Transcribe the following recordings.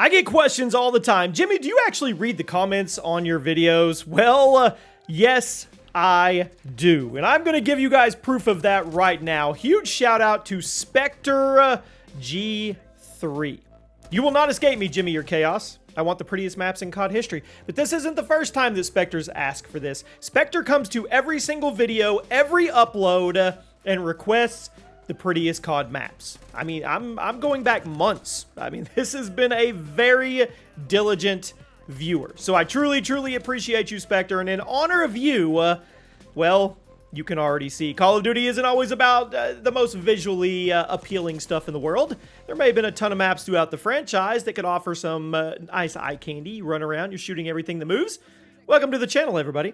I get questions all the time. Jimmy, do you actually read the comments on your videos? Well, yes, I do. And I'm going to give you guys proof of that right now. Huge shout out to Spectre G3. You will not escape me, Jimmy or Chaos. I want the prettiest maps in COD history. But this isn't the first time that Spectre's asked for this. Spectre comes to every single video, every upload, and requests the prettiest COD maps. I mean, I'm going back months. I mean, this has been a very diligent viewer. So I truly, truly appreciate you, Spectre. And in honor of you, well, you can already see Call of Duty isn't always about the most visually appealing stuff in the world. There may have been a ton of maps throughout the franchise that could offer some nice eye candy. You run around, you're shooting everything that moves. Welcome to the channel, everybody.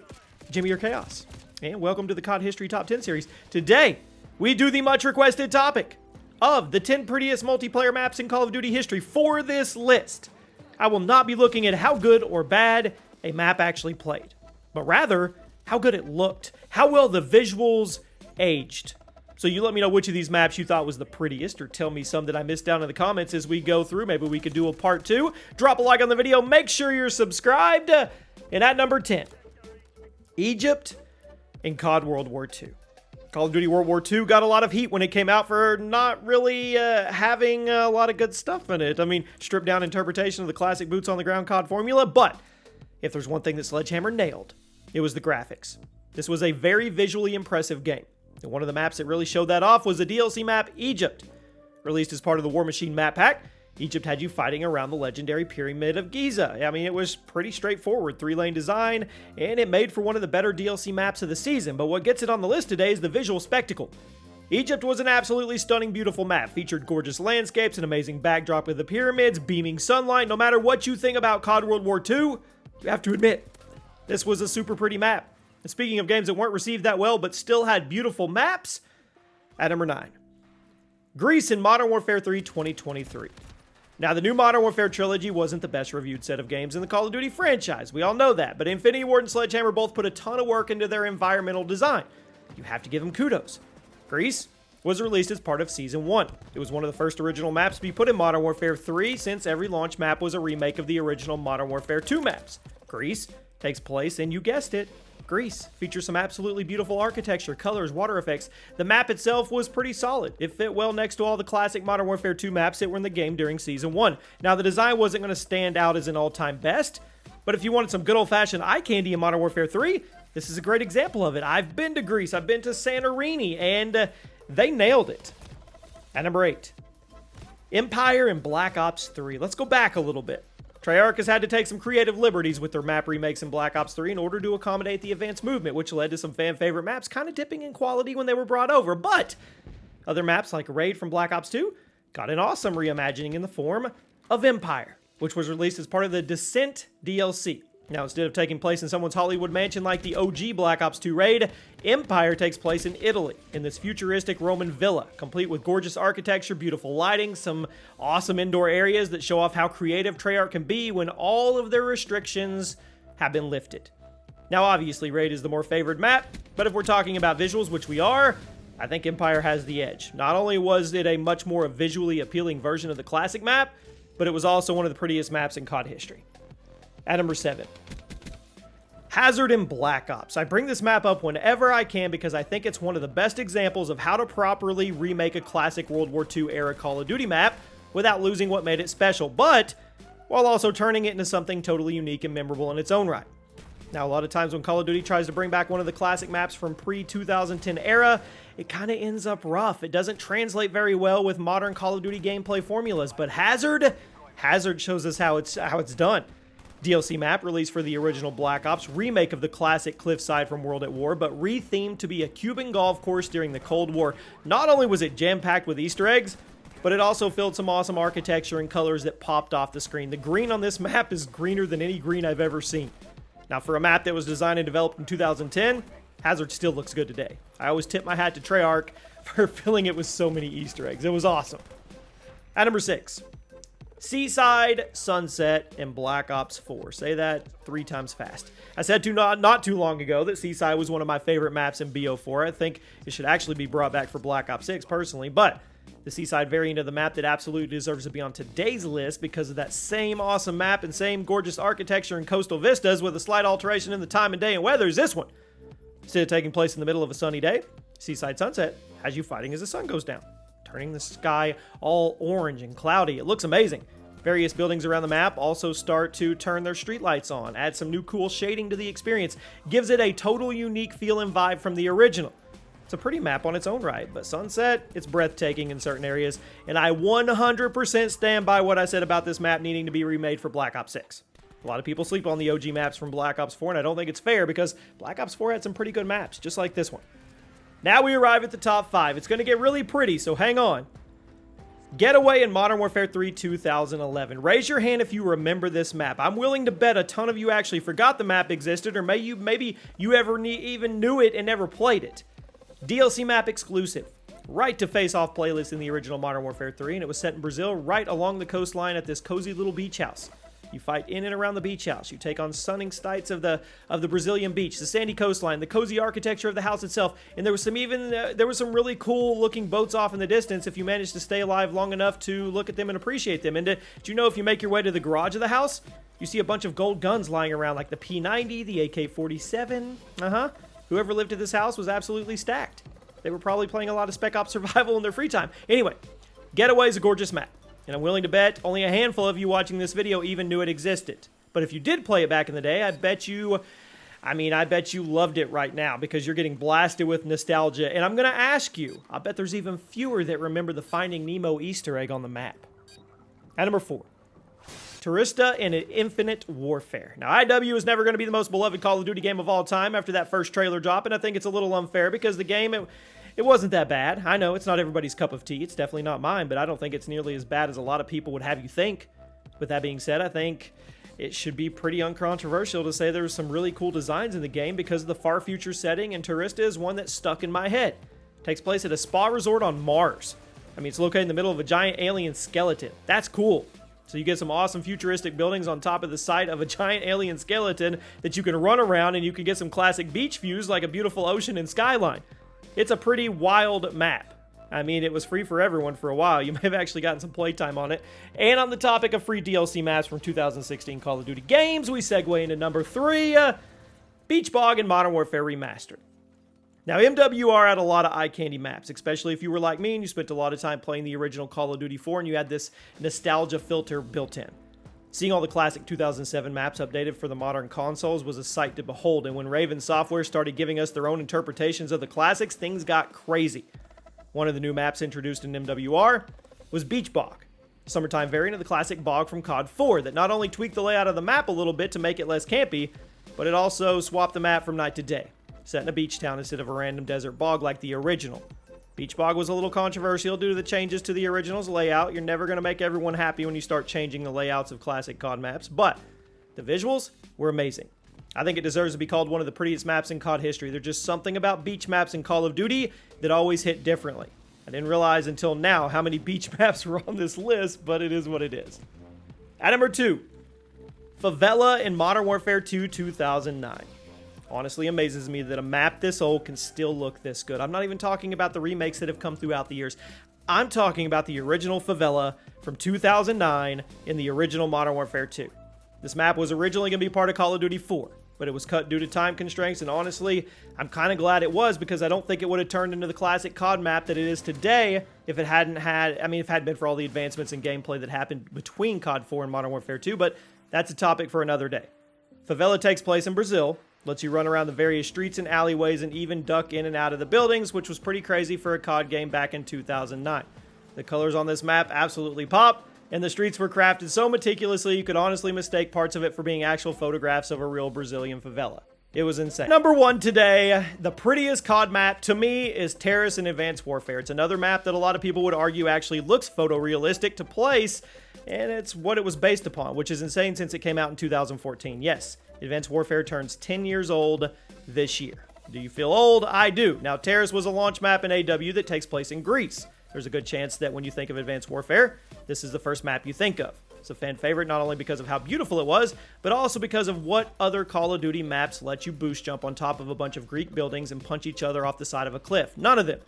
Jimmy or Chaos. And welcome to the COD History Top 10 series. Today, we do the much requested topic of the 10 prettiest multiplayer maps in Call of Duty history. For this list, I will not be looking at how good or bad a map actually played, but rather how good it looked, how well the visuals aged. So you let me know which of these maps you thought was the prettiest, or tell me some that I missed down in the comments as we go through. Maybe we could do a part 2. Drop a like on the video, make sure you're subscribed. And at number 10, Egypt in COD World War II. Call of Duty World War II got a lot of heat when it came out for not really having a lot of good stuff in it. I mean, stripped down interpretation of the classic boots on the ground COD formula, but if there's one thing that Sledgehammer nailed, it was the graphics. This was a very visually impressive game. And one of the maps that really showed that off was the DLC map Egypt. Released as part of the War Machine map pack, Egypt had you fighting around the legendary Pyramid of Giza. I mean, it was pretty straightforward, 3-lane design, and it made for one of the better DLC maps of the season. But what gets it on the list today is the visual spectacle. Egypt was an absolutely stunning, beautiful map. Featured gorgeous landscapes, an amazing backdrop of the pyramids, beaming sunlight. No matter what you think about COD World War II, you have to admit, this was a super pretty map. And speaking of games that weren't received that well, but still had beautiful maps, at number 9, Greece in Modern Warfare 3 2023. Now, the new Modern Warfare trilogy wasn't the best reviewed set of games in the Call of Duty franchise. We all know that, but Infinity Ward and Sledgehammer both put a ton of work into their environmental design. You have to give them kudos. Greece was released as part of Season 1. It was one of the first original maps to be put in Modern Warfare 3, since every launch map was a remake of the original Modern Warfare 2 maps. Greece takes place in, you guessed it, Greece. Features some absolutely beautiful architecture, colors, water effects. The map itself was pretty solid. It fit well next to all the classic Modern Warfare 2 maps that were in the game during Season 1. Now, the design wasn't going to stand out as an all-time best, but if you wanted some good old-fashioned eye candy in Modern Warfare 3, this is a great example of it. I've been to Greece, I've been to Santorini, and they nailed it. At number 8, Empire in Black Ops 3. Let's go back a little bit. Treyarch has had to take some creative liberties with their map remakes in Black Ops 3 in order to accommodate the advanced movement, which led to some fan-favorite maps kind of dipping in quality when they were brought over. But other maps like Raid from Black Ops 2 got an awesome reimagining in the form of Empire, which was released as part of the Descent DLC. Now, instead of taking place in someone's Hollywood mansion like the OG Black Ops 2 raid, Empire takes place in Italy, in this futuristic Roman villa, complete with gorgeous architecture, beautiful lighting, some awesome indoor areas that show off how creative Treyarch can be when all of their restrictions have been lifted. Now, obviously, Raid is the more favored map, but if we're talking about visuals, which we are, I think Empire has the edge. Not only was it a much more visually appealing version of the classic map, but it was also one of the prettiest maps in COD history. At number 7, Hazard in Black Ops. I bring this map up whenever I can because I think it's one of the best examples of how to properly remake a classic World War II era Call of Duty map without losing what made it special, but while also turning it into something totally unique and memorable in its own right. Now, a lot of times when Call of Duty tries to bring back one of the classic maps from pre-2010 era, it kind of ends up rough. It doesn't translate very well with modern Call of Duty gameplay formulas, but Hazard shows us how it's done. DLC map released for the original Black Ops, remake of the classic cliffside from World at War, but rethemed to be a Cuban golf course during the Cold War. Not only was it jam-packed with Easter eggs, but it also filled some awesome architecture and colors that popped off the screen. The green on this map is greener than any green I've ever seen. Now, for a map that was designed and developed in 2010, Hazard still looks good today. I always tip my hat to Treyarch for filling it with so many Easter eggs. It was awesome. At number 6, Seaside Sunset in Black Ops 4. Say that 3 times fast. I said not too long ago that Seaside was one of my favorite maps in BO4. I think it should actually be brought back for Black Ops 6 personally, but The Seaside variant of the map that absolutely deserves to be on today's list because of that same awesome map and same gorgeous architecture and coastal vistas with a slight alteration in the time of day and weather is this one. Instead of taking place in the middle of a sunny day, Seaside Sunset has you fighting as the sun goes down, turning the sky all orange and cloudy. It looks amazing. Various buildings around the map also start to turn their streetlights on, add some new cool shading to the experience, gives it a total unique feel and vibe from the original. It's a pretty map on its own right, but Sunset, it's breathtaking in certain areas, and I 100% stand by what I said about this map needing to be remade for Black Ops 6. A lot of people sleep on the OG maps from Black Ops 4, and I don't think it's fair because Black Ops 4 had some pretty good maps, just like this one. Now we arrive at the top 5. It's going to get really pretty, so hang on. Getaway in Modern Warfare 3 2011. Raise your hand if you remember this map. I'm willing to bet a ton of you actually forgot the map existed, or maybe you ever even knew it and never played it. DLC map exclusive. Right to face-off playlist in the original Modern Warfare 3, and it was set in Brazil right along the coastline at this cozy little beach house. You fight in and around the beach house. You take on stunning sights of the Brazilian beach, the sandy coastline, the cozy architecture of the house itself, and there was some really cool looking boats off in the distance if you managed to stay alive long enough to look at them and appreciate them. And did you know if you make your way to the garage of the house, you see a bunch of gold guns lying around like the P90, the AK-47. Whoever lived at this house was absolutely stacked. They were probably playing a lot of Spec Ops Survival in their free time. Anyway, Getaway is a gorgeous map. And I'm willing to bet only a handful of you watching this video even knew it existed. But if you did play it back in the day, I bet you loved it right now because you're getting blasted with nostalgia. And I'm going to ask you, I bet there's even fewer that remember the Finding Nemo Easter egg on the map. At number 4, Tourista in Infinite Warfare. Now, IW is never going to be the most beloved Call of Duty game of all time after that first trailer drop, and I think it's a little unfair because the game, it wasn't that bad. I know it's not everybody's cup of tea. It's definitely not mine, but I don't think it's nearly as bad as a lot of people would have you think. With that being said, I think it should be pretty uncontroversial to say there were some really cool designs in the game because of the far future setting, and Tourista is one that stuck in my head. It takes place at a spa resort on Mars. I mean, it's located in the middle of a giant alien skeleton. That's cool. So you get some awesome futuristic buildings on top of the site of a giant alien skeleton that you can run around, and you can get some classic beach views like a beautiful ocean and skyline. It's a pretty wild map. I mean, it was free for everyone for a while. You may have actually gotten some playtime on it. And on the topic of free DLC maps from 2016 Call of Duty games, we segue into number 3, Beach Bog in Modern Warfare Remastered. Now, MWR had a lot of eye candy maps, especially if you were like me and you spent a lot of time playing the original Call of Duty 4 and you had this nostalgia filter built in. Seeing all the classic 2007 maps updated for the modern consoles was a sight to behold, and when Raven Software started giving us their own interpretations of the classics, things got crazy. One of the new maps introduced in MWR was Beach Bog, a summertime variant of the classic Bog from COD 4 that not only tweaked the layout of the map a little bit to make it less campy, but it also swapped the map from night to day, set in a beach town instead of a random desert bog like the original. Beach Bog was a little controversial due to the changes to the original's layout. You're never going to make everyone happy when you start changing the layouts of classic COD maps, but the visuals were amazing. I think it deserves to be called one of the prettiest maps in COD history. There's just something about beach maps in Call of Duty that always hit differently. I didn't realize until now how many beach maps were on this list, but it is what it is. At number 2, Favela in Modern Warfare 2 2009. Honestly amazes me that a map this old can still look this good. I'm not even talking about the remakes that have come throughout the years. I'm talking about the original Favela from 2009 in the original Modern Warfare 2. This map was originally going to be part of Call of Duty 4, but it was cut due to time constraints, and honestly, I'm kind of glad it was because I don't think it would have turned into the classic COD map that it is today if it hadn't been for all the advancements in gameplay that happened between COD 4 and Modern Warfare 2, but that's a topic for another day. Favela takes place in Brazil, lets you run around the various streets and alleyways and even duck in and out of the buildings, which was pretty crazy for a COD game back in 2009. The colors on this map absolutely pop, and the streets were crafted so meticulously you could honestly mistake parts of it for being actual photographs of a real Brazilian favela. It was insane. Number 1 today, the prettiest COD map to me is Tourista in Advanced Warfare. It's another map that a lot of people would argue actually looks photorealistic to place, and it's what it was based upon, which is insane since it came out in 2014. Yes, Advanced Warfare turns 10 years old this year. Do you feel old? I do. Now, Tourista was a launch map in AW that takes place in Greece. There's a good chance that when you think of Advanced Warfare, this is the first map you think of. It's a fan favorite not only because of how beautiful it was, but also because of what other Call of Duty maps let you boost jump on top of a bunch of Greek buildings and punch each other off the side of a cliff. None of them.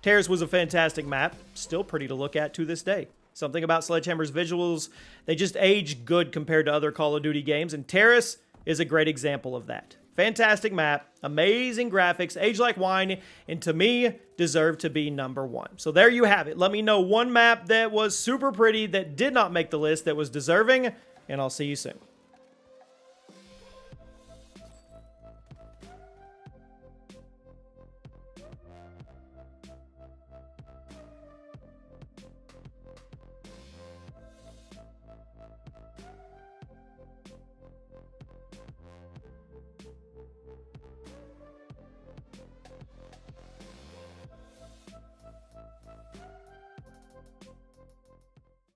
Terrace was a fantastic map, still pretty to look at to this day. Something about Sledgehammer's visuals, they just age good compared to other Call of Duty games, and Terrace is a great example of that. Fantastic map, amazing graphics, age like wine, and to me, deserved to be #1. So there you have it. Let me know one map that was super pretty that did not make the list that was deserving, and I'll see you soon.